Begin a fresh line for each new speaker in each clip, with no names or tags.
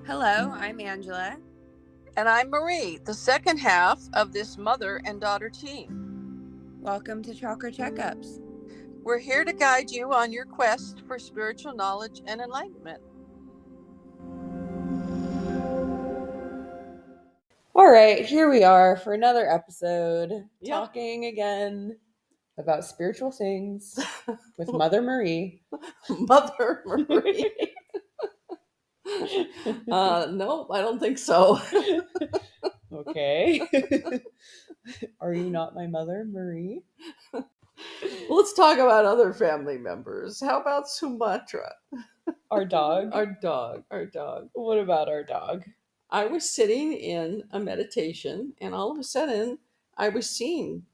Hello, I'm Angela.
And I'm Marie, the second half of this mother and daughter team.
Welcome to Chakra Checkups.
We're here to guide you on your quest for spiritual knowledge and enlightenment.
All right, here we are for another episode,
Yep.
talking again about spiritual things with Mother Marie.
Mother Marie. Nope, I don't think so.
Okay. Are you not my mother, Marie?
Let's talk about other family members. How about Sumatra?
Our dog?
Our dog.
What about our dog?
I was sitting in a meditation, and all of a sudden, I was seeing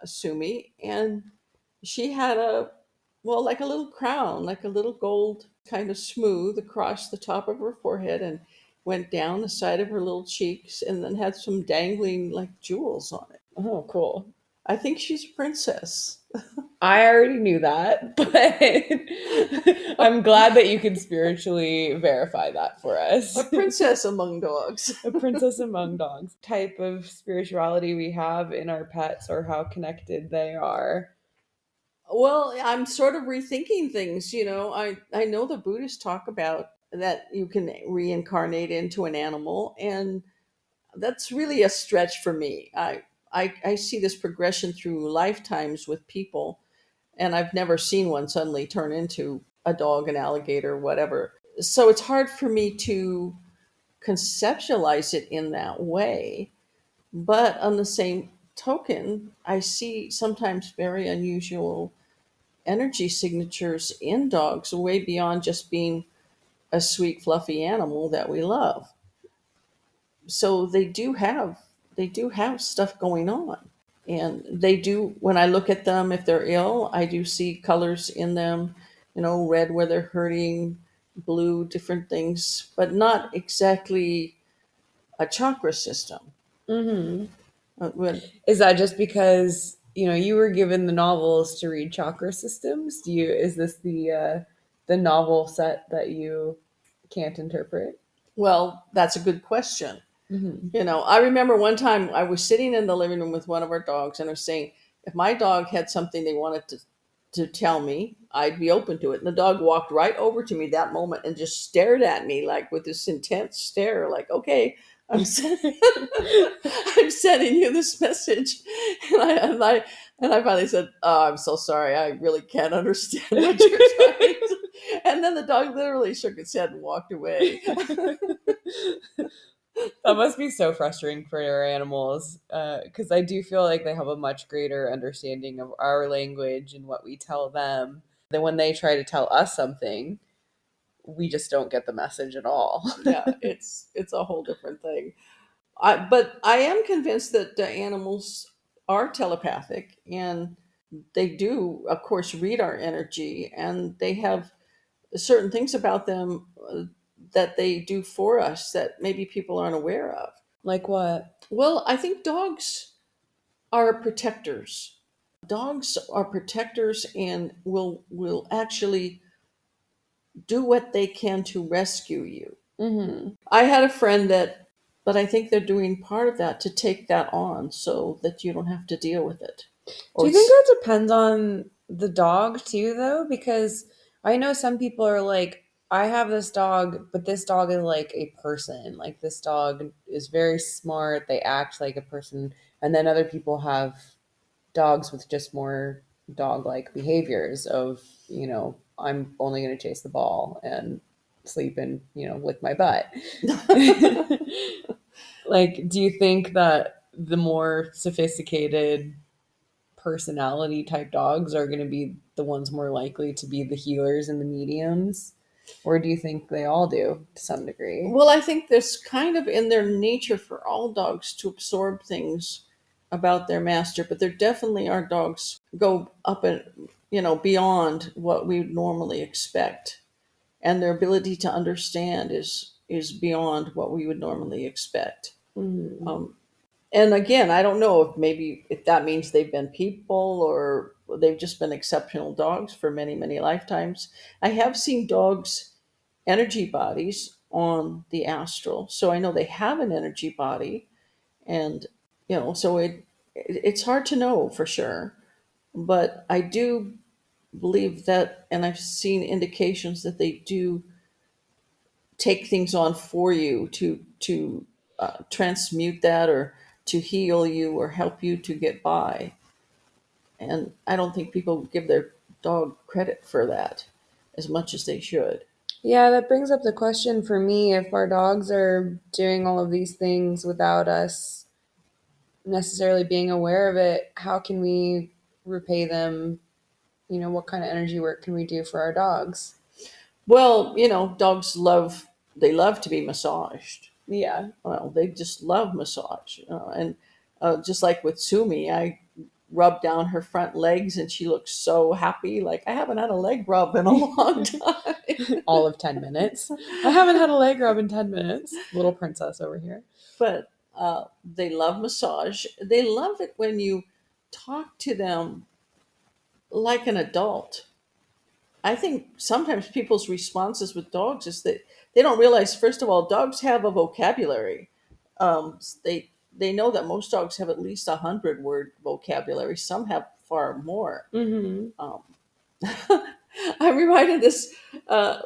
Sumi, and she had like a little crown, like a little gold, kind of smooth across the top of her forehead and went down the side of her little cheeks, and then had some dangling like jewels on it.
Oh, cool.
I think she's a princess.
I already knew that, but I'm glad that you can spiritually verify that for us.
A princess among dogs.
A princess among dogs. Type of spirituality we have in our pets or how connected they are.
Well, I'm sort of rethinking things. I know the Buddhists talk about that you can reincarnate into an animal, and that's really a stretch for me. I see this progression through lifetimes with people, and I've never seen one suddenly turn into a dog, an alligator, whatever. So it's hard for me to conceptualize it in that way. But on the same token, I see sometimes very unusual energy signatures in dogs, way beyond just being a sweet, fluffy animal that we love. So they do have stuff going on. And they do, when I look at them, if they're ill, I do see colors in them, red where they're hurting, blue, different things, but not exactly a chakra system.
Mm-hmm.
When,
Is that just because you were given the novels to read chakra systems? Is this the novel set that you can't interpret?
well, that's a good question.
Mm-hmm.
I remember one time I was sitting in the living room with one of our dogs, and I was saying, if my dog had something they wanted to tell me, I'd be open to it. And the dog walked right over to me that moment and just stared at me like with this intense stare, like, okay, I'm sending, I'm sending you this message. And I finally said, oh, I'm so sorry. I really can't understand what you're trying to. And then the dog literally shook its head and walked away.
That must be so frustrating for our animals, because I do feel like they have a much greater understanding of our language and what we tell them. Then when they try to tell us something, we just don't get the message at all.
Yeah, it's a whole different thing. But I am convinced that the animals are telepathic, and they do, of course, read our energy, and they have certain things about them that they do for us that maybe people aren't aware of.
Like what?
Well, I think dogs are protectors. Dogs are protectors and will actually do what they can to rescue you.
Mm-hmm.
I had a friend but I think they're doing part of that to take that on so that you don't have to deal with it.
Do you think that depends on the dog too, though? Because I know some people are like, I have this dog, but this dog is like a person. Like, this dog is very smart. They act like a person. And then other people have dogs with just more dog-like behaviors of, I'm only going to chase the ball and sleep and, lick my butt. Like, do you think that the more sophisticated personality type dogs are going to be the ones more likely to be the healers and the mediums? Or do you think they all do to some degree?
Well, I think there's kind of in their nature for all dogs to absorb things about their master, but there definitely are dogs go up and beyond what we normally expect, and their ability to understand is beyond what we would normally expect.
Mm-hmm.
And again, I don't know if that means they've been people or they've just been exceptional dogs for many, many lifetimes. I have seen dogs' energy bodies on the astral. So I know they have an energy body, and so it's hard to know for sure. But I do believe that, and I've seen indications that they do take things on for you to transmute that, or to heal you or help you to get by. And I don't think people give their dog credit for that as much as they should.
Yeah, that brings up the question for me, if our dogs are doing all of these things without us necessarily being aware of it, how can we repay them? What kind of energy work can we do for our dogs?
Well, dogs love to be massaged.
Yeah.
Well, they just love massage. And just like with Sumi, I rub down her front legs and she looks so happy. Like, I haven't had a leg rub in a long time.
All of 10 minutes. I haven't had a leg rub in 10 minutes. Little princess over here.
But they love massage. They love it when you talk to them like an adult. I think sometimes people's responses with dogs is that they don't realize, first of all, dogs have a vocabulary. They know that most dogs have at least 100 word vocabulary. Some have far more.
Mm-hmm.
Um, I'm reminded this.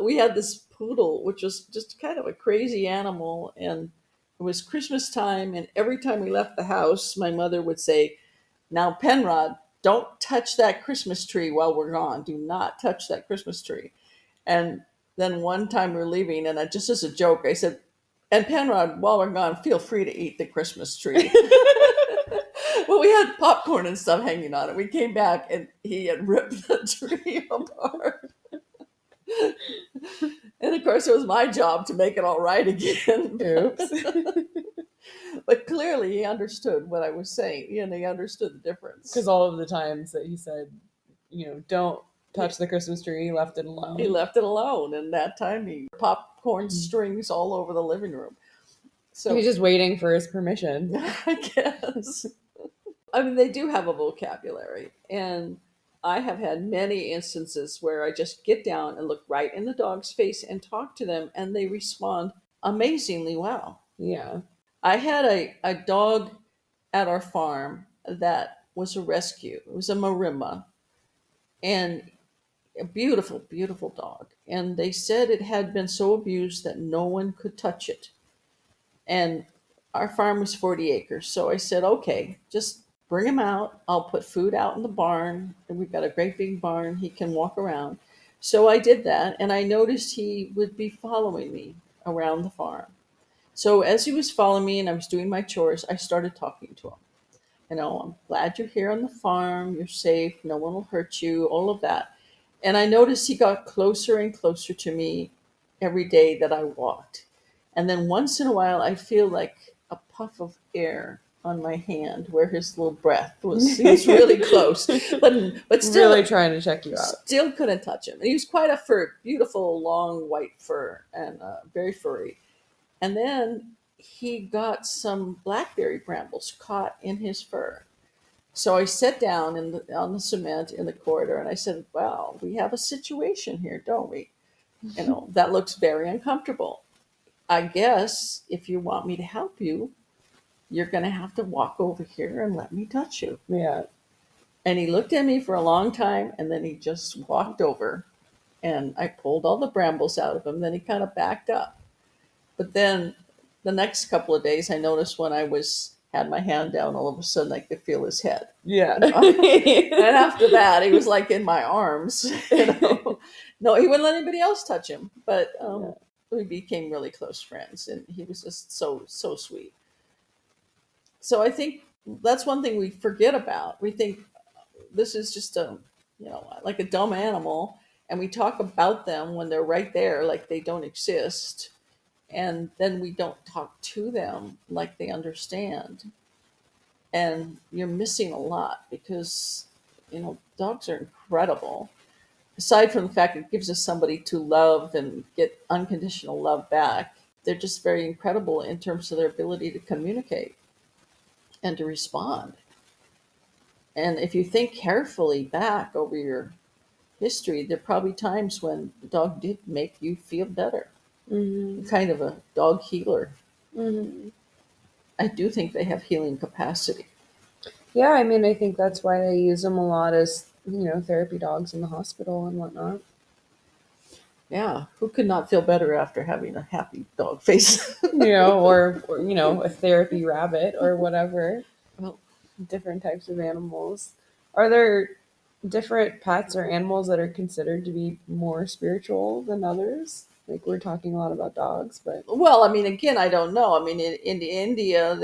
We had this poodle, which was just kind of a crazy animal, and it was Christmas time. And every time we left the house, my mother would say, "Now, Penrod, don't touch that Christmas tree while we're gone. Do not touch that Christmas tree." And then one time we're leaving, and just as a joke, I said, "And Penrod, while we're gone, feel free to eat the Christmas tree." Well, we had popcorn and stuff hanging on it. We came back, and he had ripped the tree apart. And of course, it was my job to make it all right again.
Oops.
But clearly, he understood what I was saying, and he understood the difference.
Because all of the times that he said, don't touch the Christmas tree, he left it
He
alone.
left it alone, and that time he popcorn strings all over the living room.
He
So
was just waiting for his permission.
I guess. I mean, they do have a vocabulary, and I have had many instances where I just get down and look right in the dog's face and talk to them, and they respond amazingly well.
Yeah.
I had a dog at our farm that was a rescue. It was a Marimba, and a beautiful, beautiful dog. And they said it had been so abused that no one could touch it. And our farm was 40 acres. So I said, okay, just bring him out. I'll put food out in the barn. And we've got a great big barn. He can walk around. So I did that. And I noticed he would be following me around the farm. So as he was following me and I was doing my chores, I started talking to him. I'm glad you're here on the farm. You're safe. No one will hurt you, all of that. And I noticed he got closer and closer to me every day that I walked. And then once in a while, I feel like a puff of air on my hand where his little breath was. He was really close, but still,
really trying to check you out.
Still couldn't touch him. And he was quite a beautiful, long white fur, and very furry. And then he got some blackberry brambles caught in his fur. So I sat down on the cement in the corridor and I said, "Well, we have a situation here, don't we? That looks very uncomfortable. I guess if you want me to help you, you're going to have to walk over here and let me touch you."
Yeah.
And he looked at me for a long time, and then he just walked over, and I pulled all the brambles out of him. Then he kind of backed up. But then the next couple of days, I noticed when I had my hand down, all of a sudden I could feel his head.
Yeah.
And after that, he was like in my arms. No, he wouldn't let anybody else touch him. But we became really close friends, and he was just so sweet. So I think that's one thing we forget about. We think this is just like a dumb animal, and we talk about them when they're right there, like they don't exist. And then we don't talk to them like they understand. And you're missing a lot because, dogs are incredible. Aside from the fact it gives us somebody to love and get unconditional love back, they're just very incredible in terms of their ability to communicate and to respond. And if you think carefully back over your history, there are probably times when the dog did make you feel better.
Hmm.
kind of a dog healer.
Hmm.
I do think they have healing capacity.
Yeah, I mean, I think that's why they use them a lot as, therapy dogs in the hospital and whatnot.
Yeah, who could not feel better after having a happy dog face?
Or a therapy rabbit or whatever,
Well,
different types of animals. Are there different pets or animals that are considered to be more spiritual than others? Like we're talking a lot about dogs, but
well, I mean, again, I don't know. I mean, in India,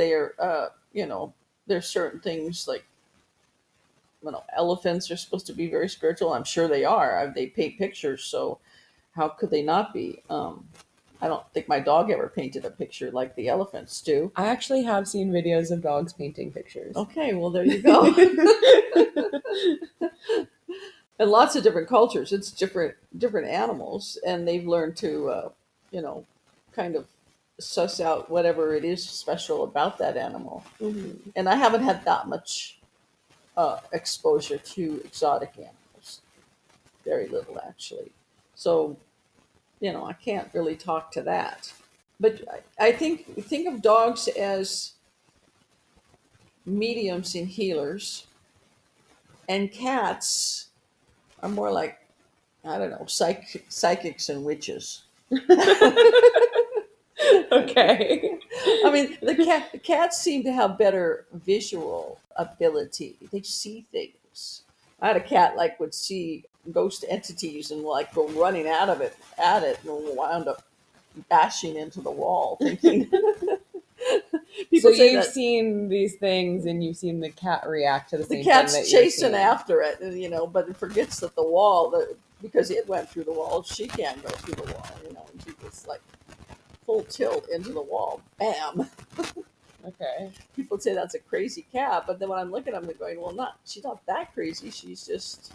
there's certain things like, elephants are supposed to be very spiritual. I'm sure they are. They paint pictures, so how could they not be? I don't think my dog ever painted a picture like the elephants do.
I actually have seen videos of dogs painting pictures.
Okay, well, there you go. And lots of different cultures. It's different animals, and they've learned to, you know, kind of suss out whatever it is special about that animal.
Hmm.
And I haven't had that much exposure to exotic animals. Very little, actually. So, I can't really talk to that. But I think of dogs as mediums and healers, and cats are more like, I don't know, psychics and witches.
Okay.
I mean, the cats seem to have better visual ability. They see things. I had a cat like would see ghost entities and like go running out of it at it and wound up bashing into the wall, thinking
So
people say
you've
that
seen these things and you've seen the cat react to the
the
same thing
cat's
that you're
chasing
seeing.
after it, and, but it forgets that the wall that because it went through the wall, she can't go through the wall, and she was like full tilt into the wall, bam.
Okay.
People say that's a crazy cat, but then when I'm looking at them, they're going, well, she's not that crazy. She's just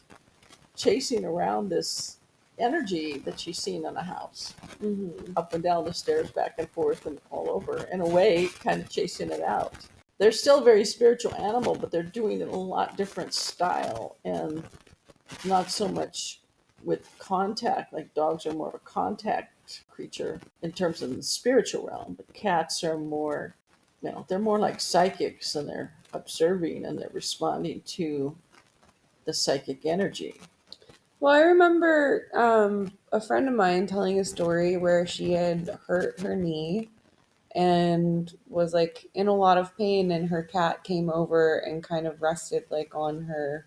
chasing around this energy that she's seen in a house,
Hmm.
up and down the stairs, back and forth, and all over. In a way, kind of chasing it out. They're still a very spiritual animal, but they're doing it in a lot different style and not so much with contact. Like dogs are more of a contact creature in terms of the spiritual realm, but cats are more, they're more like psychics, and they're observing and they're responding to the psychic energy.
Well, I remember a friend of mine telling a story where she had hurt her knee and was like in a lot of pain, and her cat came over and kind of rested like on her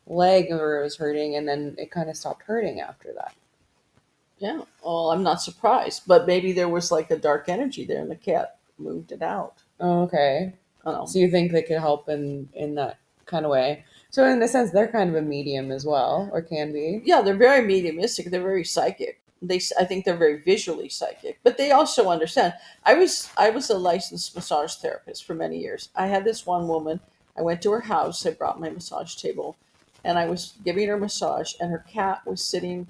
leg where it was hurting, and then it kind of stopped hurting after that.
Yeah. Well, I'm not surprised, but maybe there was like a dark energy there and the cat moved it out.
Oh, okay.
I don't know.
So you think they could help in that kind of way? So in a sense, they're kind of a medium as well, or can be.
Yeah, they're very mediumistic. They're very psychic. I think they're very visually psychic, but they also understand. I was a licensed massage therapist for many years. I had this one woman. I went to her house. I brought my massage table, and I was giving her massage, and her cat was sitting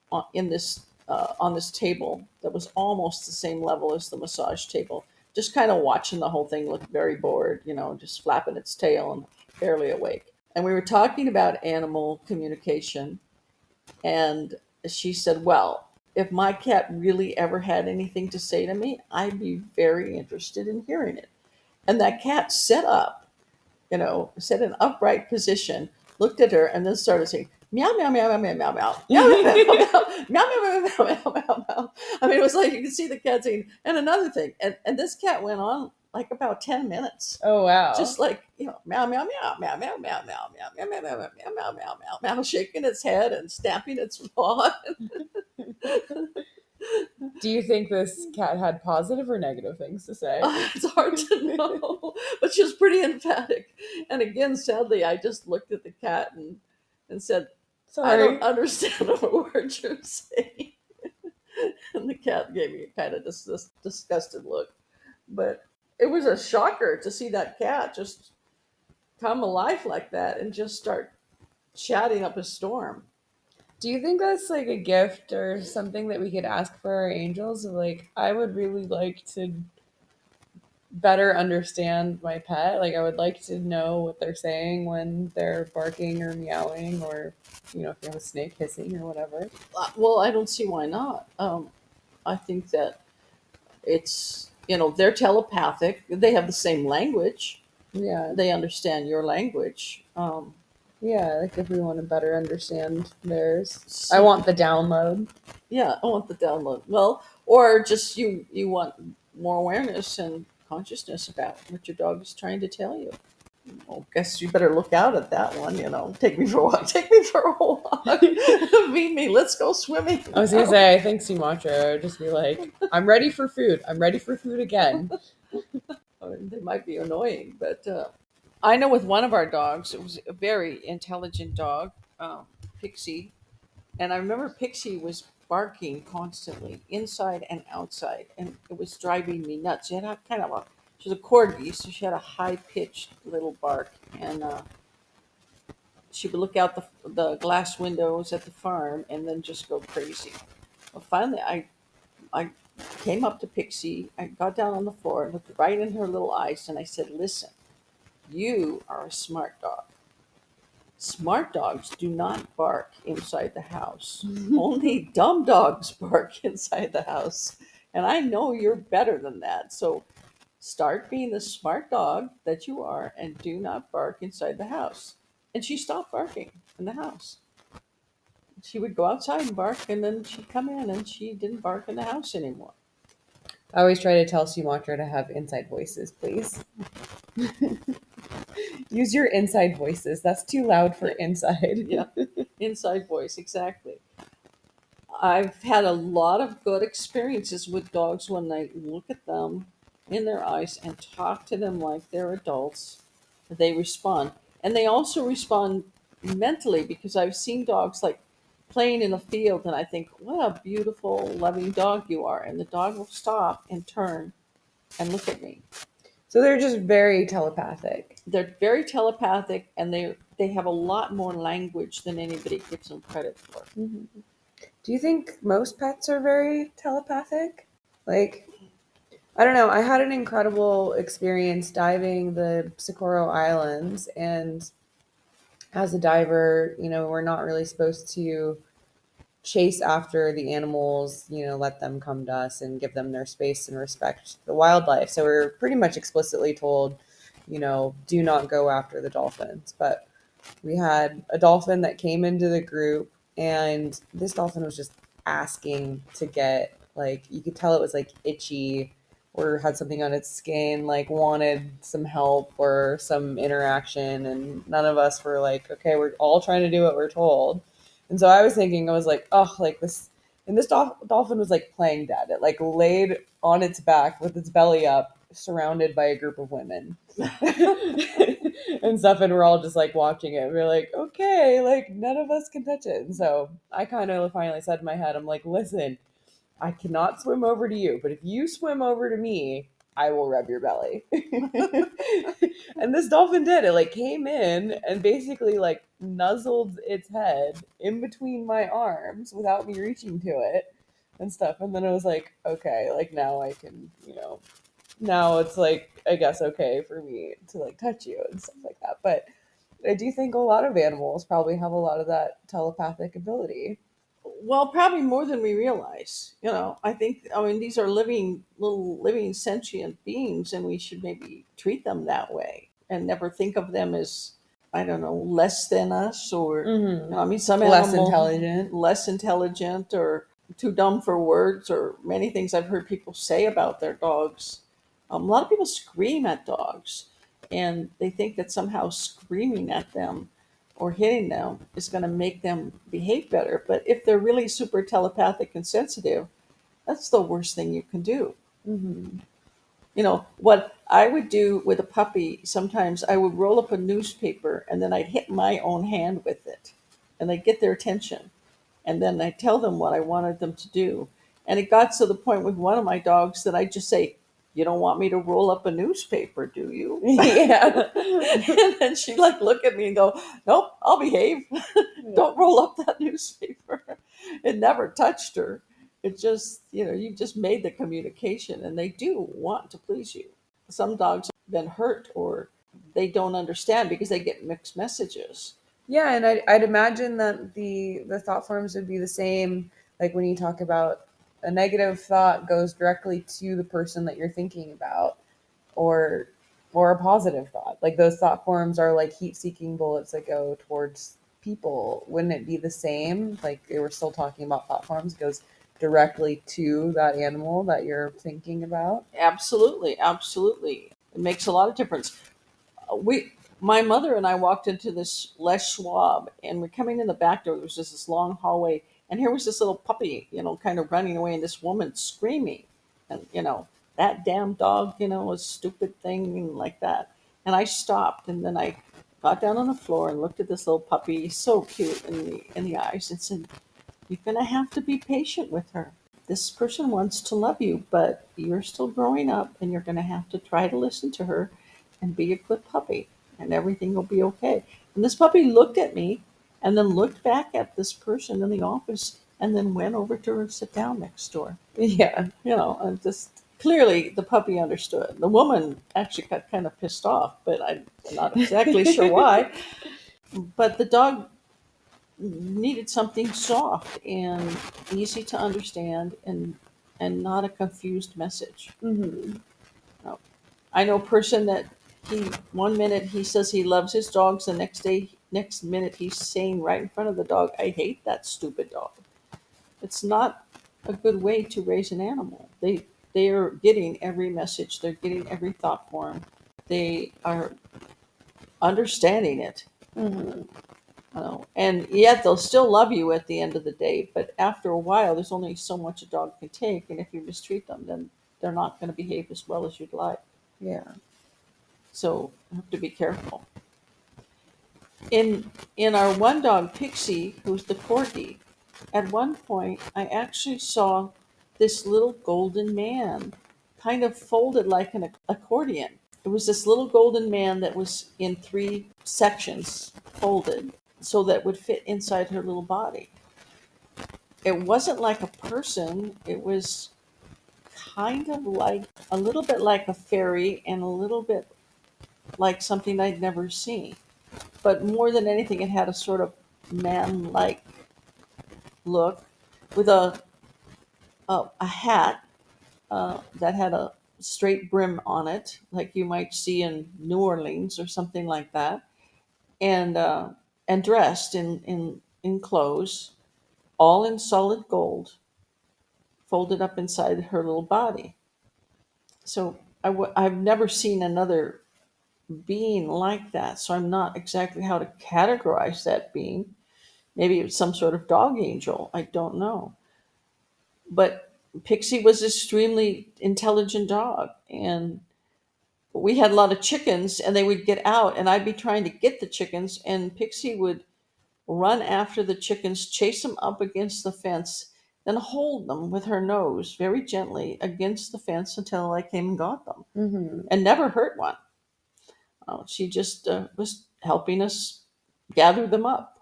on this table that was almost the same level as the massage table, just kind of watching the whole thing. Looked very bored, just flapping its tail and barely awake. And we were talking about animal communication, and she said, well, if my cat really ever had anything to say to me, I'd be very interested in hearing it. And that cat sat up, sat in an upright position, looked at her, and then started saying, meow, meow, meow, meow, meow, meow, meow, meow, meow, meow, meow, meow, meow, meow, meow, meow, meow. I mean, it was like you could see the cat saying, and another thing. And this cat went on like about 10 minutes,
Oh wow.
just like, meow, meow, meow, meow, meow, meow, meow, meow, meow, meow, meow, meow, meow, meow, meow, meow, shaking its head and stamping its paw.
Do you think this cat had positive or negative things to say?
It's hard to know, but she was pretty emphatic. And again, sadly, I just looked at the cat and said, I don't
Sorry.
understand a word you're saying. And the cat gave me a kind of this disgusted look. But it was a shocker to see that cat just come alive like that and just start chatting up a storm.
Do you think that's like a gift or something that we could ask for our angels? Of like, I would really like to better understand my pet. Like, I would like to know what they're saying when they're barking or meowing, or if you have a snake hissing or whatever.
Well, I don't see why not. I think that it's, they're telepathic. They have the same language.
Yeah.
They understand your language.
Yeah, like if we want to better understand theirs. I
So
want the download.
yeah, I want the download. Well, or just you want more awareness and consciousness about what your dog is trying to tell you. Well, guess you better look out at that one. Take me for a walk. Take me for a walk. Feed me. Let's go swimming.
I was gonna say, I think Sumatra would just be like, I'm ready for food. I'm ready for food again.
They might be annoying, but I know with one of our dogs, it was a very intelligent dog, Pixie, and I remember Pixie was barking constantly, inside and outside, and it was driving me nuts. She had a kind of a she was a corgi, so she had a high pitched little bark, and she would look out the glass windows at the farm and then just go crazy. Well, finally, I came up to Pixie. I got down on the floor, looked right in her little eyes, and I said, "Listen, you are a smart dog. Smart dogs do not bark inside the house. Only dumb dogs bark inside the house. And I know you're better than that. So start being the smart dog that you are and do not bark inside the house." And she stopped barking in the house. She would go outside and bark, and then she'd come in and she didn't bark in the house anymore.
I always try to tell Sumatra to have inside voices, please. Use your inside voices. That's too loud for
Yeah,
inside.
yeah. Inside voice, exactly. I've had a lot of good experiences with dogs when I look at them in their eyes and talk to them like they're adults. They respond. And they also respond mentally, because I've seen dogs like playing in a field and I think, what a beautiful, loving dog you are. And the dog will stop and turn and look at me.
So they're just very telepathic.
They're very telepathic, and they have a lot more language than anybody gives them credit for.
Mm-hmm. Do you think most pets are very telepathic? Like, I don't know. I had an incredible experience diving the Socorro Islands, and as a diver, we're not really supposed to chase after the animals, let them come to us and give them their space and respect the wildlife. So we're pretty much explicitly told, do not go after the dolphins. But we had a dolphin that came into the group, and this dolphin was just asking to get, like, you could tell it was like itchy or had something on its skin, like wanted some help or some interaction. And none of us were like, okay, we're all trying to do what we're told. And so I was thinking, I was like, oh, like this. And this dolphin was like playing dead. It like laid on its back with its belly up, surrounded by a group of women and stuff. And we're all just like watching it. We're like, okay, like none of us can touch it. And so I kind of finally said in my head, I'm like, listen, I cannot swim over to you, but if you swim over to me, I will rub your belly. And this dolphin did. It like came in and basically like nuzzled its head in between my arms without me reaching to it and stuff. And then I was like, okay, like now I can, now it's like, I guess, okay for me to like touch you and stuff like that. But I do think a lot of animals probably have a lot of that telepathic ability.
Well, probably more than we realize. I mean, these are living sentient beings, and we should maybe treat them that way and never think of them as, I don't know, less than us, or,
Mm-hmm.
I mean, some
Less
animal
intelligent.
less intelligent or too dumb for words, or many things I've heard people say about their dogs. A lot of people scream at dogs, and they think that somehow screaming at them or hitting them is going to make them behave better. But if they're really super telepathic and sensitive, that's the worst thing you can do.
Mm-hmm.
What I would do with a puppy, sometimes I would roll up a newspaper and then I'd hit my own hand with it, and I'd get their attention. And then I'd tell them what I wanted them to do. And it got to the point with one of my dogs that I'd just say, "You don't want me to roll up a newspaper, do you?"
Yeah.
And then she'd like look at me and go, "Nope, I'll behave. Don't roll up that newspaper." It never touched her. It just, you just made the communication, and they do want to please you. Some dogs have been hurt, or they don't understand because they get mixed messages.
Yeah, and I'd imagine that the thought forms would be the same, like when you talk about a negative thought goes directly to the person that you're thinking about, or a positive thought. Like those thought forms are like heat-seeking bullets that go towards people. Wouldn't it be the same? Like they were still talking about thought forms, it goes directly to that animal that you're thinking about.
Absolutely, absolutely. It makes a lot of difference. We, my mother and I walked into this Les Schwab, and we're coming in the back door. There was just this long hallway, and here was this little puppy, kind of running away, and this woman screaming, and that damn dog, a stupid thing like that. And I stopped, and then I got down on the floor and looked at this little puppy, so cute in the eyes, and said, "You're gonna have to be patient with her. This person wants to love you, but you're still growing up and you're going to have to try to listen to her and be a good puppy, and everything will be okay." And this puppy looked at me and then looked back at this person in the office and then went over to her and sat down next door.
Yeah.
And just clearly the puppy understood. The woman actually got kind of pissed off, but I'm not exactly sure why. But the dog needed something soft and easy to understand, and not a confused message.
Hmm.
No. I know a person that he one minute he says he loves his dogs, the next minute he's saying right in front of the dog, "I hate that stupid dog." It's not a good way to raise an animal. They are getting every message, they're getting every thought form. They are understanding it.
Hmm.
And yet they'll still love you at the end of the day. But after a while, there's only so much a dog can take, and if you mistreat them, then they're not going to behave as well as you'd like.
Yeah.
So you have to be careful. In our one dog, Pixie, who's the corgi, at one point I actually saw this little golden man, kind of folded like an accordion. It was this little golden man that was in three sections, folded, so that would fit inside her little body. It wasn't like a person. It was kind of like a little bit like a fairy and a little bit like something I'd never seen. But more than anything, it had a sort of man like look with a hat that had a straight brim on it, like you might see in New Orleans or something like that, and and dressed in clothes, all in solid gold, folded up inside her little body. So I've never seen another being like that. So I'm not exactly how to categorize that being. Maybe it's some sort of dog angel. I don't know. But Pixie was an extremely intelligent dog. And we had a lot of chickens, and they would get out, and I'd be trying to get the chickens, and Pixie would run after the chickens, chase them up against the fence, then hold them with her nose very gently against the fence until I came and got them,
Hmm.
and never hurt one. She just was helping us gather them up.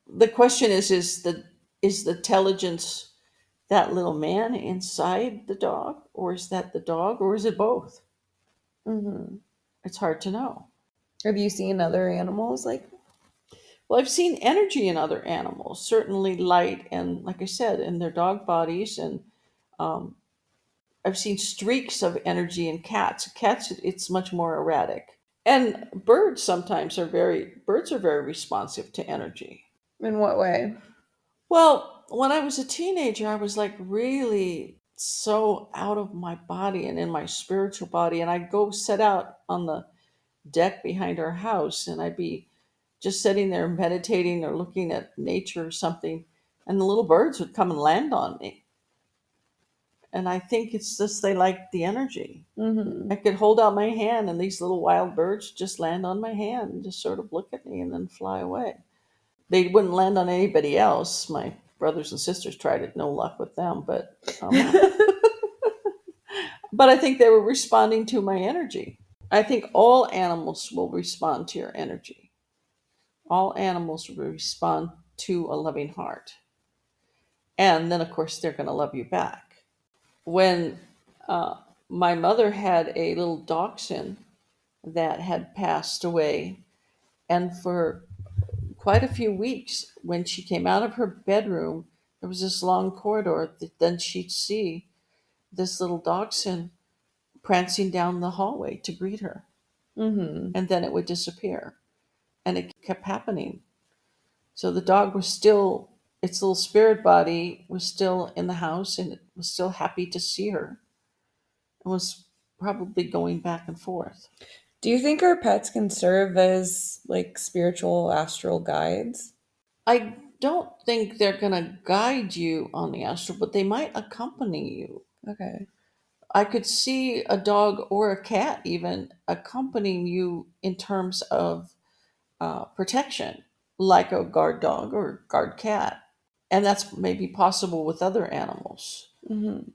The question is the intelligence that little man inside the dog, or is that the dog, or is it both?
Hmm.
It's hard to know.
Have you seen other animals like?
Well, I've seen energy in other animals, certainly light, and like I said, in their dog bodies, and um, I've seen streaks of energy in cats. Cats, it's much more erratic. And birds are very responsive to energy.
In what way?
Well, when I was a teenager, I was like really so out of my body and in my spiritual body. And I'd go set out on the deck behind our house, and I'd be just sitting there meditating or looking at nature or something. And the little birds would come and land on me. And I think it's just they like the energy. I
Hmm.
could hold out my hand, and these little wild birds just land on my hand and just sort of look at me and then fly away. They wouldn't land on anybody else. My brothers and sisters tried it, no luck with them. But I think they were responding to my energy. I think all animals will respond to your energy. All animals will respond to a loving heart, and then of course they're going to love you back. When uh, my mother had a little dachshund that had passed away, and for quite a few weeks, when she came out of her bedroom, There was this long corridor that then she'd see this little dachshund prancing down the hallway to greet her,
Mm-hmm.
and then it would disappear. And it kept happening. So the dog was still, its little spirit body was still in the house, and it was still happy to see her, and was probably going back and forth.
Do you think our pets can serve as like spiritual astral guides?
I don't think they're going to guide you on the astral, but they might accompany you.
Okay.
I could see a dog or a cat even accompanying you in terms of protection, like a guard dog or guard cat. And that's maybe possible with other animals.
Mm-hmm.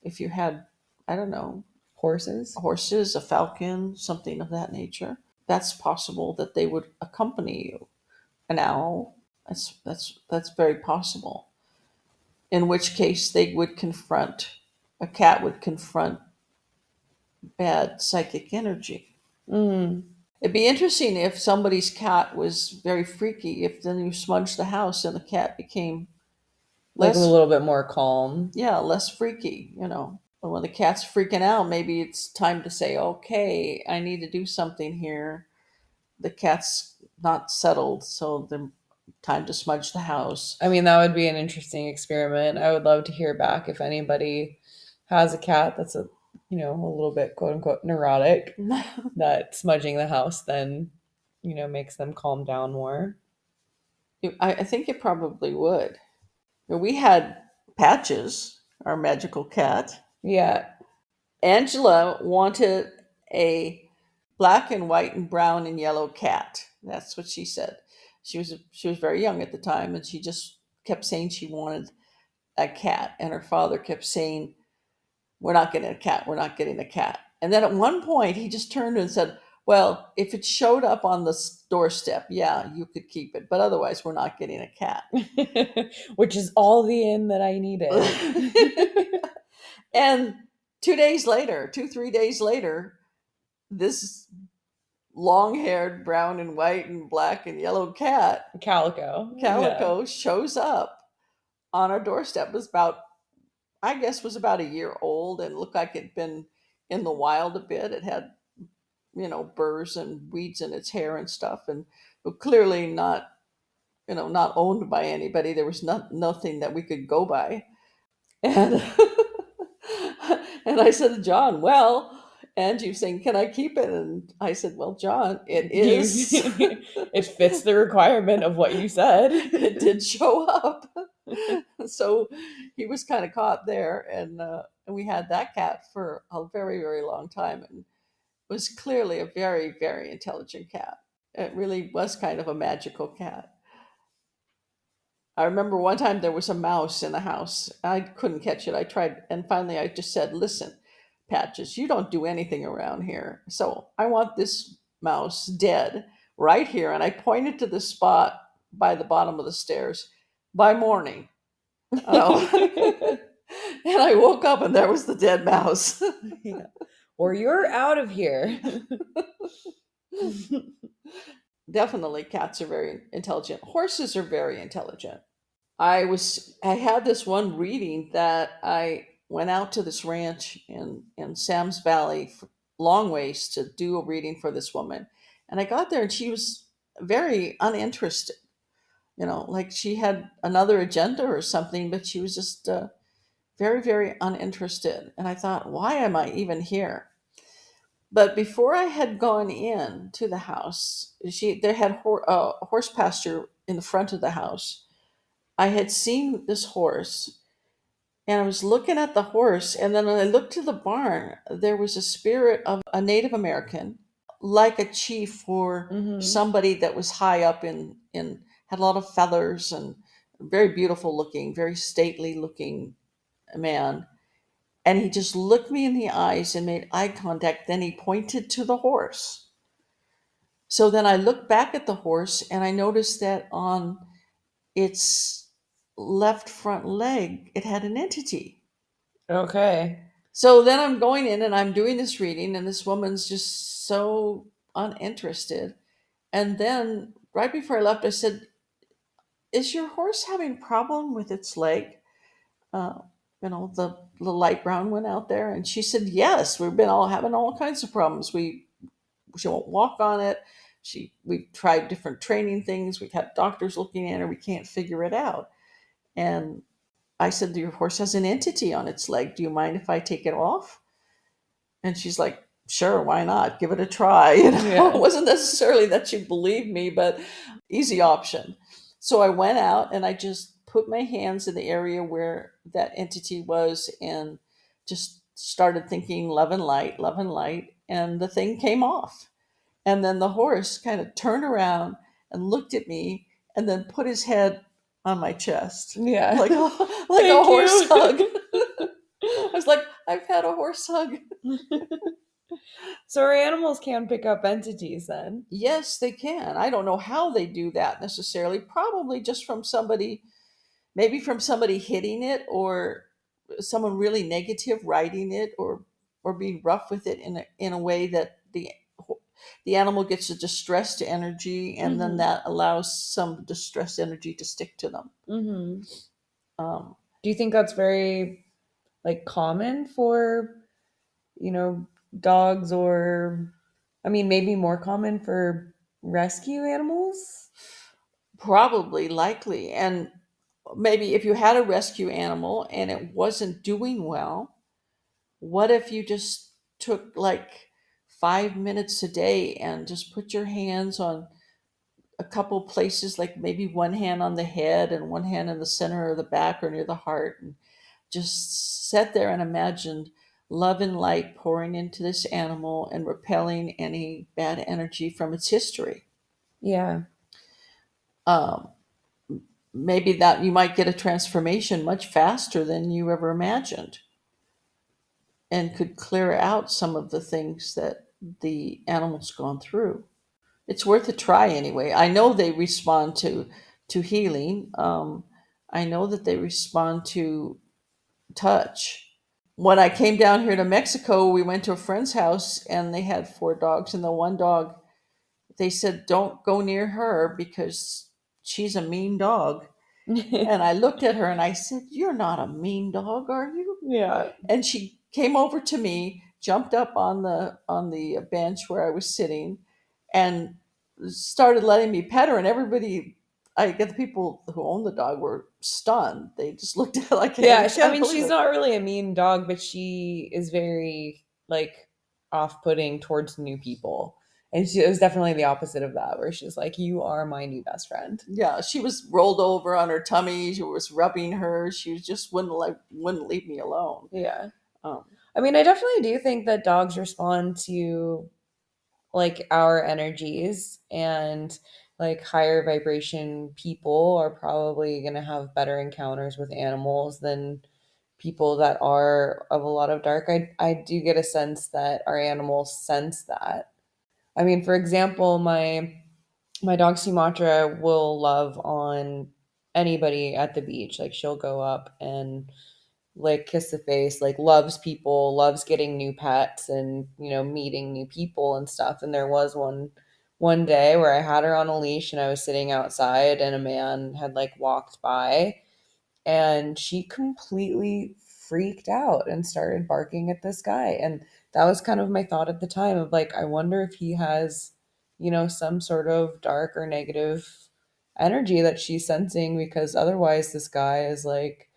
If you had, I don't know,
Horses?
horses, a falcon, something of that nature, that's possible that they would accompany you. An owl, that's very possible. In which case, a cat would confront bad psychic energy.
Mm.
It'd be interesting if somebody's cat was very freaky, if then you smudged the house and the cat became
Like a
less,
little bit more calm.
yeah, less freaky. But when the cat's freaking out, maybe it's time to say, okay, I need to do something here. The cat's not settled, so the time to smudge the house.
I mean, that would be an interesting experiment. I would love to hear back if anybody has a cat that's a little bit quote unquote neurotic, that smudging the house then, makes them calm down more.
I think it probably would. We had Patches, our magical cat.
Yeah.
Angela wanted a black and white and brown and yellow cat. That's what she said. She was very young at the time, and she just kept saying she wanted a cat. And her father kept saying, "We're not getting a cat. We're not getting a cat." And then at one point, he just turned and said, "Well, if it showed up on the doorstep, yeah, you could keep it, but otherwise, we're not getting a cat."
Which is all the in that I needed.
And 2 days later, 3 days later, this long haired brown and white and black and yellow cat,
Calico. Yeah.
Calico, shows up on our doorstep. It was about, I guess, was about a year old and looked like it'd been in the wild a bit. It had, burrs and weeds in its hair and stuff, and but clearly not, not owned by anybody. There was nothing that we could go by. And and I said to John, well, and you saying, can I keep it? And I said, well, John, it
You
is.
it fits the requirement of what you said.
It did show up. So he was kind of caught there. And we had that cat for a very, very long time. And it was clearly a very, very intelligent cat. It really was kind of a magical cat. I remember one time there was a mouse in the house. I couldn't catch it. I tried, and finally I just said, listen, Patches, you don't do anything around here. So I want this mouse dead right here. And I pointed to the spot by the bottom of the stairs by morning. Oh. And I woke up and there was the dead mouse.
Yeah. Or you're out of here.
Definitely, cats are very intelligent. Horses are very intelligent. I had this one reading that I went out to this ranch in Sam's Valley, long ways, to do a reading for this woman. And I got there and she was very uninterested, like she had another agenda or something, but she was just very, very uninterested. And I thought, why am I even here? But before I had gone in to the house, there had a horse pasture in the front of the house. I had seen this horse, and I was looking at the horse, and then when I looked to the barn, there was a spirit of a Native American, like a chief or
Hmm.
somebody that was high up in had a lot of feathers and very beautiful looking, very stately looking man. And he just looked me in the eyes and made eye contact. Then he pointed to the horse. So then I looked back at the horse and I noticed that on its left front leg, it had an entity.
Okay.
So then I'm going in and I'm doing this reading, and this woman's just so uninterested. And then right before I left, I said, is your horse having problem with its leg? Uh, the light brown one out there. And she said, yes, we've been all having all kinds of problems. She won't walk on it. We've tried different training things. We've had doctors looking at her. We can't figure it out. And I said, your horse has an entity on its leg. Do you mind if I take it off? And she's like, sure, why not? Give it a try. It
Yeah.
wasn't necessarily that she believed me, but easy option. So I went out and I just put my hands in the area where that entity was and just started thinking love and light, and the thing came off. And then the horse kind of turned around and looked at me and then put his head on my chest
Yeah.
like a, like a
Thank
horse hug.
you.
I was like, I've had a horse hug.
So our animals can pick up entities then.
Yes, they can. I don't know how they do that necessarily. Probably just from somebody, maybe from somebody hitting it, or someone really negative riding it, or being rough with it in a way that the animal gets a distressed energy, and then
Mm-hmm.
that allows some distressed energy to stick to them.
Mm-hmm.
Um,
Do you think that's very like common for, you know, dogs or I mean maybe more common for rescue animals?
Probably, likely, and maybe if you had a rescue animal and it wasn't doing well, what if you just took like 5 minutes a day and just put your hands on a couple places, like maybe one hand on the head and one hand in the center or the back or near the heart, and just sat there and imagined love and light pouring into this animal and repelling any bad energy from its history.
Yeah.
Um, Maybe that you might get a transformation much faster than you ever imagined, and could clear out some of the things that the animal's gone through. It's worth a try anyway. I know they respond to healing. I know that they respond to touch. When I came down here to Mexico, we went to a friend's house and they had four dogs, and the one dog, they said, don't go near her because she's a mean dog. And I looked at her and I said, you're not a mean dog, are you?
Yeah.
And she came over to me, jumped up on the bench where I was sitting, and started letting me pet her. And everybody, I get the people who own the dog were stunned. They just looked at it like, hey,
Yeah,
we
I
can't
mean
believe
she's
it.
not really a mean dog, but she is very like off-putting towards new people. And it was definitely the opposite of that, where she's like, "You are my new best friend."
Yeah, she was rolled over on her tummy. She was rubbing her. She was just wouldn't leave me alone.
Yeah.
Um,
I mean, I definitely do think that dogs respond to like our energies and like higher vibration people are probably going to have better encounters with animals than people that are of a lot of dark. I do get a sense that our animals sense that. I mean, for example, my dog Sumatra will love on anybody at the beach. Like she'll go up and like kiss the face, like loves people, loves getting new pets and, you know, meeting new people and stuff. And there was one day where I had her on a leash and I was sitting outside and a man had like walked by and she completely freaked out and started barking at this guy. And that was kind of my thought at the time of like, I wonder if he has, you know, some sort of dark or negative energy that she's sensing because otherwise this guy is like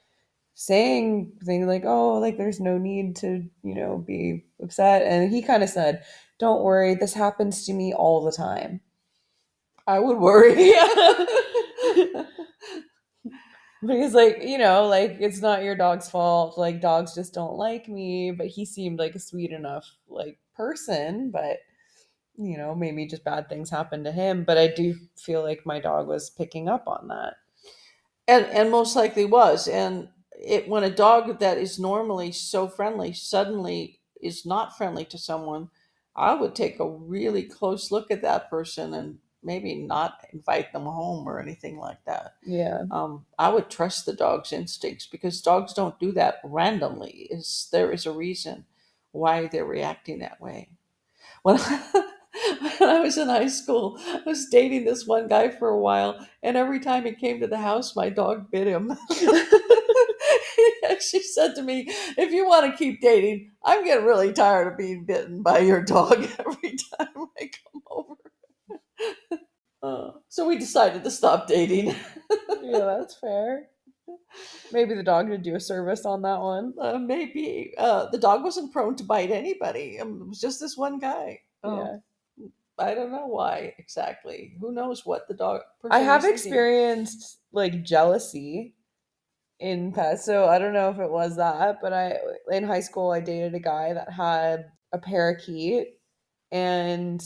saying things like, oh, like there's no need to, you know, be upset. And he kind of said, don't worry, this happens to me all the time.
I would worry.
Yeah. But he's like, you know, like it's not your dog's fault. Like dogs just don't like me. But he seemed like a sweet enough like person. But you know, maybe just bad things happened to him. But I do feel like my dog was picking up on that.
And most likely was. And it when a dog that is normally so friendly suddenly is not friendly to someone, I would take a really close look at that person and maybe not invite them home or anything like that.
Yeah.
I would trust the dog's instincts because dogs don't do that randomly. Is there is a reason why they're reacting that way. When When I was in high school, I was dating this one guy for a while, and every time he came to the house, my dog bit him. He actually said to me, "If you want to keep dating, I'm getting really tired of being bitten by your dog every time I come over." So we decided to stop dating.
Yeah, that's fair. Maybe the dog did do a service on that one.
Maybe the dog wasn't prone to bite anybody. It was just this one guy.
Yeah.
I don't know why exactly. Who knows what the dog
I
person
have
was thinking?
experienced like jealousy in pets, so I don't know if it was that, but I in high school I dated a guy that had a parakeet, and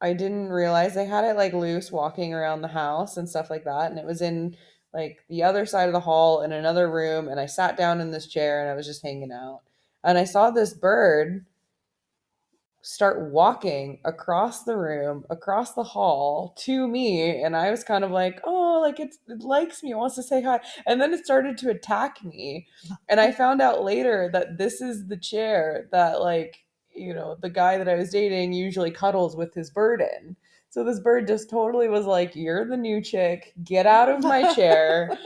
I didn't realize they had it like loose walking around the house and stuff like that. And it was in like the other side of the hall in another room. And I sat down in this chair and I was just hanging out. And I saw this bird start walking across the room, across the hall to me. And I was kind of like, oh, like it likes me, it wants to say hi. And then it started to attack me. And I found out later that this is the chair that, like, the guy that I was dating usually cuddles with his bird in. So this bird just totally was like, you're the new chick, get out of my chair.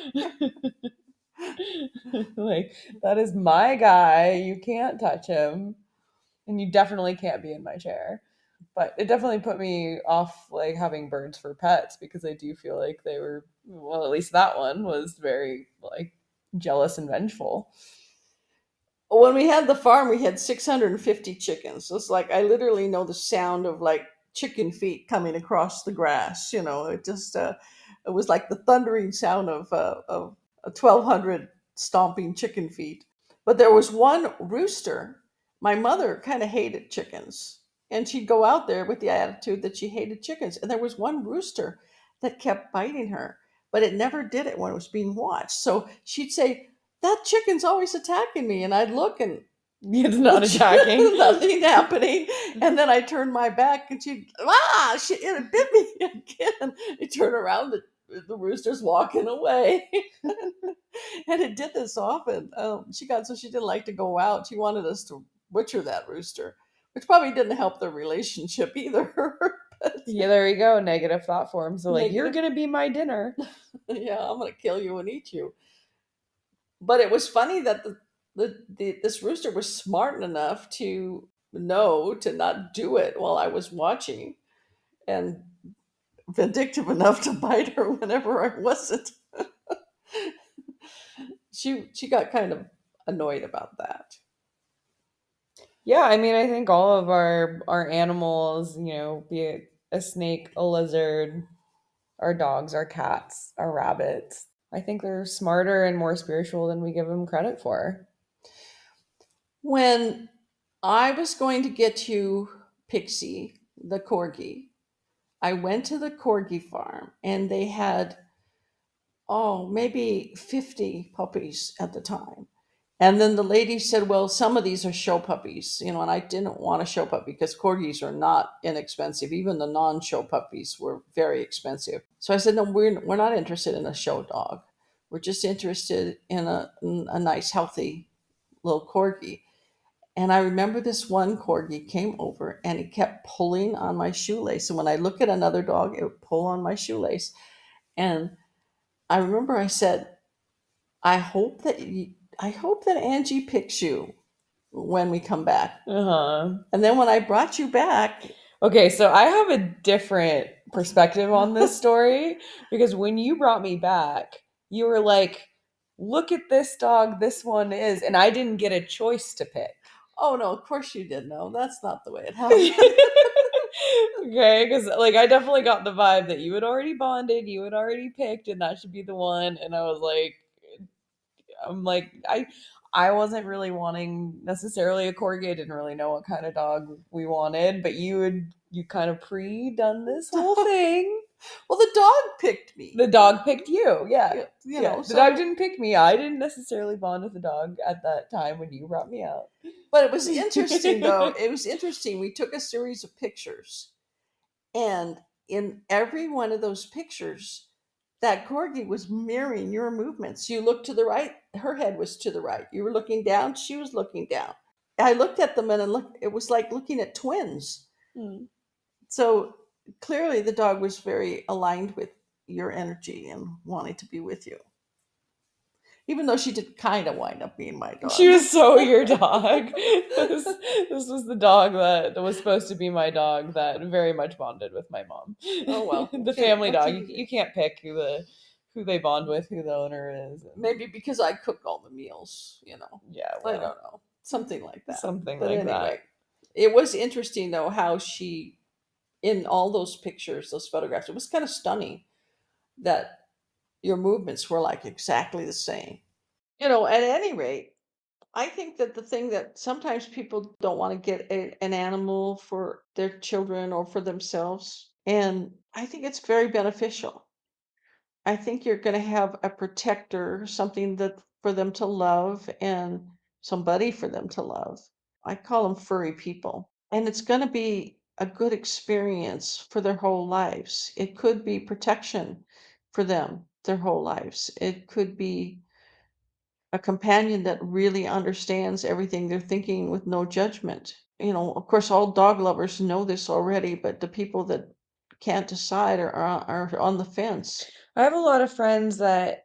Like, that is my guy. You can't touch him. And you definitely can't be in my chair. But it definitely put me off like having birds for pets because I do feel like they were, well, at least that one was very like jealous and vengeful.
When we had the farm, we had 650 chickens. So it's like I literally know the sound of like chicken feet coming across the grass. It was like the thundering sound of 1,200 stomping chicken feet. But there was one rooster. My mother kind of hated chickens, and she'd go out there with the attitude that she hated chickens. And there was one rooster that kept biting her, but it never did it when it was being watched. So she'd say, "That chicken's always attacking me," and I'd look and
It's not attacking.
nothing happening. And then I turned my back, and it bit me again. I turn around, the rooster's walking away. And it did this often. She got so she didn't like to go out. She wanted us to butcher that rooster, which probably didn't help the relationship either. But
Yeah, there you go. Negative thought form. So like, you're
negative,
gonna be my dinner.
yeah, I'm gonna kill you and eat you. But it was funny that this rooster was smart enough to know to not do it while I was watching, and vindictive enough to bite her whenever I wasn't. She got kind of annoyed about that.
Yeah, I mean, I think all of our animals, be it a snake, a lizard, our dogs, our cats, our rabbits, I think they're smarter and more spiritual than we give them credit for.
When I was going to get you Pixie, the corgi, I went to the corgi farm, and they had, oh, maybe 50 puppies at the time. And then the lady said, "Well, some of these are show puppies, and I didn't want a show puppy because corgis are not inexpensive. Even the non show puppies were very expensive. So I said, "No, we're not interested in a show dog. We're just interested in a nice, healthy little corgi." And I remember this one corgi came over, and he kept pulling on my shoelace. And when I look at another dog, it would pull on my shoelace. And I remember I said, I hope that Angie picks you when we come back."
Uh-huh.
And then when I brought you back,
Okay, so I have a different perspective on this story because when you brought me back, you were like, look at this dog, this one is, and I didn't get a choice to pick.
oh no, of course you did. No, that's not the way it happened.
Okay, because like I definitely got the vibe that you had already bonded, you had already picked, and that should be the one. And I was like, I wasn't really wanting necessarily a corgi. I didn't really know what kind of dog we wanted, but you kind of pre-done this whole thing.
Well, the dog picked me.
The dog picked you. Yeah.
You, you
Yeah.
know,
The
so
dog didn't pick me. I didn't necessarily bond with the dog at that time when you brought me out.
but it was interesting though. It was interesting. We took a series of pictures, and in every one of those pictures, that corgi was mirroring your movements. You looked to the right, her head was to the right. You were looking down, she was looking down. I looked at them, and it was like looking at twins.
Hmm.
So clearly, the dog was very aligned with your energy and wanting to be with you, even though she did kind of wind up being my
She
dog.
was so your dog. This was the dog that was supposed to be my dog that very much bonded with my mom.
Oh well,
The family
what
dog.
can
You,
you do?
you can't pick who they bond with, who the owner is. And
Maybe because I cook all the meals,
yeah,
I
well,
don't know, something like that.
something
But
like
anyway,
that.
it was interesting though how she, in all those pictures, those photographs, it was kind of stunning that your movements were like exactly the same. At any rate, I think that the thing that sometimes people don't want to get an animal for their children or for themselves, and I think it's very beneficial. I think you're going to have a protector, something that for them to love and somebody for them to love. I call them furry people. And it's going to be a good experience for their whole lives. It could be protection for them their whole lives. It could be a companion that really understands everything they're thinking with no judgment. Of course, all dog lovers know this already, but the people that can't decide are on the fence.
I have a lot of friends that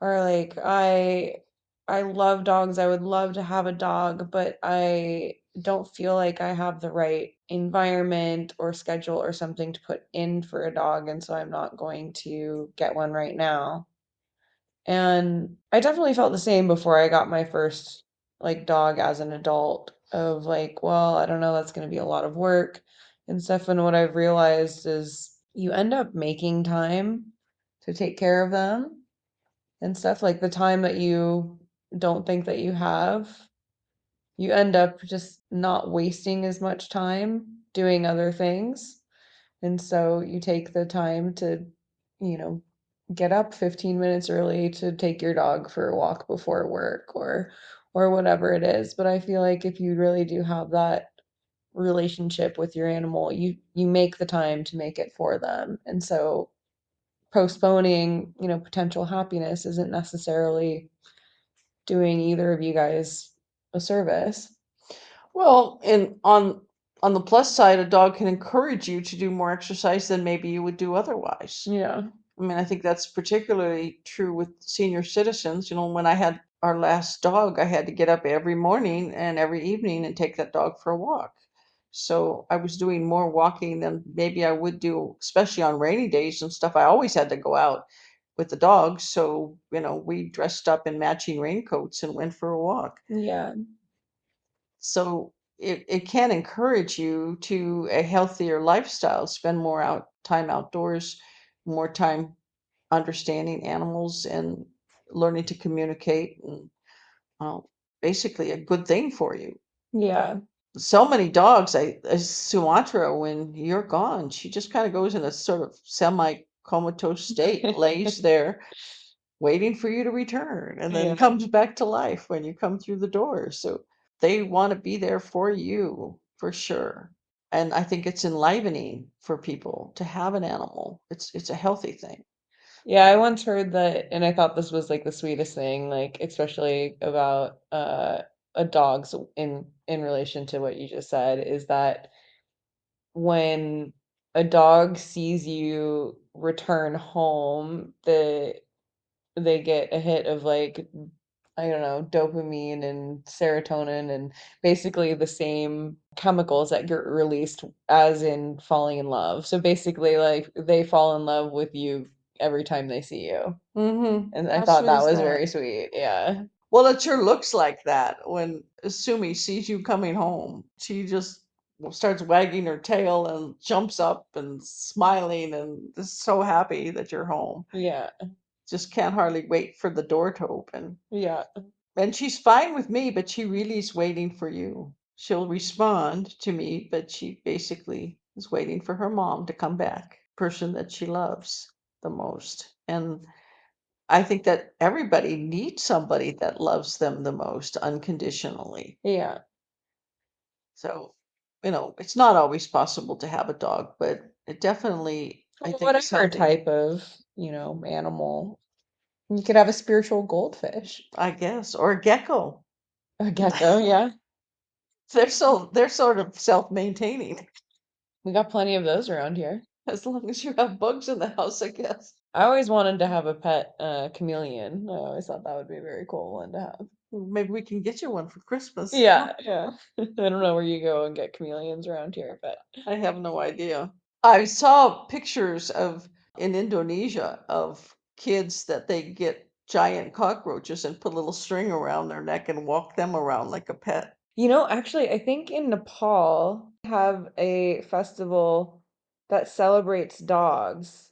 are like, I love dogs. I would love to have a dog, but I don't feel like I have the right environment or schedule or something to put in for a dog, and so I'm not going to get one right now. And I definitely felt the same before I got my first like dog as an adult of like, well, I don't know, that's going to be a lot of work and stuff. And what I've realized is you end up making time to take care of them and stuff like the time that you don't think that you have, you end up just not wasting as much time doing other things. And so you take the time to, you know, get up 15 minutes early to take your dog for a walk before work or whatever it is. But I feel like if you really do have that relationship with your animal, you make the time to make it for them. And so postponing, potential happiness isn't necessarily doing either of you guys a service.
Well, and on the plus side, a dog can encourage you to do more exercise than maybe you would do otherwise.
Yeah.
I mean, I think that's particularly true with senior citizens. When I had our last dog, I had to get up every morning and every evening and take that dog for a walk. So I was doing more walking than maybe I would do, especially on rainy days and stuff. I always had to go out with the dog. So, we dressed up in matching raincoats and went for a walk.
Yeah.
So it can encourage you to a healthier lifestyle, spend more time outdoors, more time understanding animals and learning to communicate, and uh, basically a good thing for you.
Yeah.
So many dogs, Sumatra, when you're gone, she just kind of goes in a sort of semi comatose state, lays there waiting for you to return, and then
Yeah.
comes back to life when you come through the door. So they want to be there for you for sure. And I think it's enlivening for people to have an animal. It's a healthy thing.
Yeah, I once heard that, and I thought this was like the sweetest thing, like especially about a dog's in relation to what you just said, is that when a dog sees you return home, they get a hit of like I don't know, dopamine and serotonin and basically the same chemicals that get released as in falling in love. So basically, like they fall in love with you every time they see you. And I
How
thought
sweet
that
is
was
that?
very sweet. Yeah.
Well, it sure looks like that when Sumi sees you coming home. She just starts wagging her tail and jumps up and smiling and is so happy that you're home.
Yeah.
Just can't hardly wait for the door to open.
Yeah.
And she's fine with me, but she really is waiting for you. She'll respond to me, but she basically is waiting for her mom to come back, person that she loves the most. And I think that everybody needs somebody that loves them the most unconditionally.
Yeah.
So, it's not always possible to have a dog, but it definitely, I
Well,
think, is
whatever
healthy.
type of, animal. You could have a spiritual goldfish.
I guess, or a gecko.
A gecko, yeah.
They're sort of self-maintaining.
We got plenty of those around here.
As long as you have bugs in the house, I guess.
I always wanted to have a pet chameleon. I always thought that would be a very cool one to have.
Maybe we can get you one for Christmas.
Yeah, yeah. I don't know where you go and get chameleons around here, but
I have no idea. I saw pictures of in Indonesia of kids that they get giant cockroaches and put a little string around their neck and walk them around like a pet.
actually, I think in Nepal they have a festival that celebrates dogs,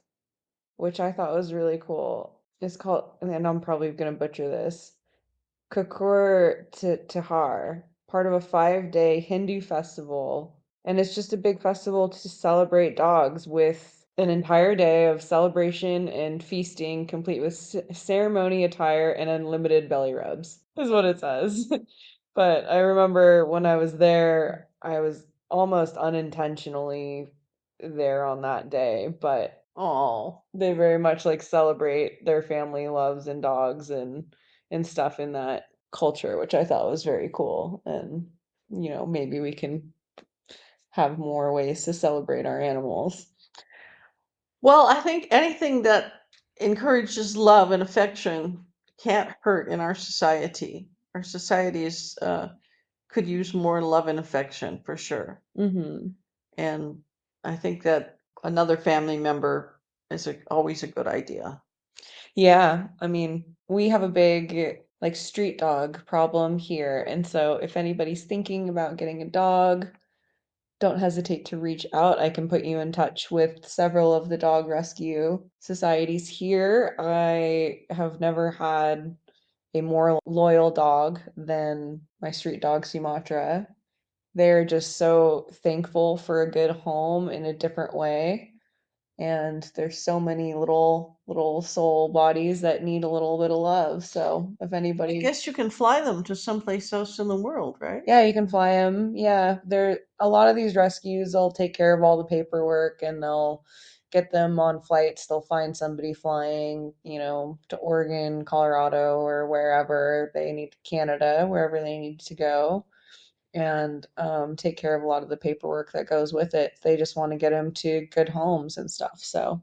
which I thought was really cool. It's called, and I'm probably gonna butcher this, Kakur Tihar, part of a 5-day Hindu festival. And it's just a big festival to celebrate dogs with an entire day of celebration and feasting, complete with ceremony attire and unlimited belly rubs, is what it says. But I remember when I was there, I was almost unintentionally there on that day, but
Oh,
they very much like celebrate their family loves and dogs and stuff in that culture, which I thought was very cool. And maybe we can have more ways to celebrate our animals.
well, I think anything that encourages love and affection can't hurt in our society. Our society could use more love and affection for sure.
Hmm.
And I think that another family member is always a good idea.
Yeah, I mean, we have a big like street dog problem here, and so if anybody's thinking about getting a dog, don't hesitate to reach out. I can put you in touch with several of the dog rescue societies here. I have never had a more loyal dog than my street dog Sumatra. They're just so thankful for a good home in a different way. And there's so many little soul bodies that need a little bit of love. So if
I
anybody,
guess you can fly them to someplace else in the world, right?
yeah, you can fly them. Yeah, there a lot of these rescues, they'll take care of all the paperwork and they'll get them on flights. They'll find somebody flying, to Oregon, Colorado, or wherever they need, Canada, wherever they need to go, and take care of a lot of the paperwork that goes with it. They just want to get them to good homes and stuff. So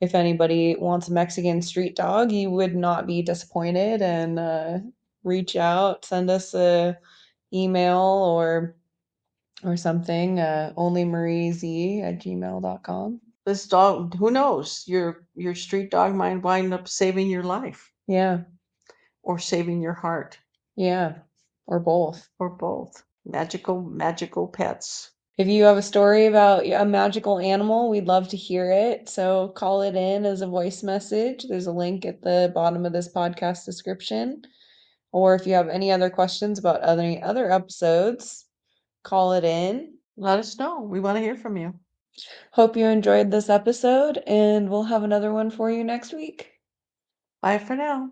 if anybody wants a Mexican street dog, you would not be disappointed, and reach out, send us a email or something, onlymariez@gmail.com.
This dog, who knows? Your street dog might wind up saving your life
Yeah,
or saving your heart
yeah, or both.
or both. Magical, magical pets.
If you have a story about a magical animal, we'd love to hear it. So call it in as a voice message. There's a link at the bottom of this podcast description. Or if you have any other questions about any other episodes, call it in.
Let us know. We want to hear from you.
Hope you enjoyed this episode, and we'll have another one for you next week.
Bye for now.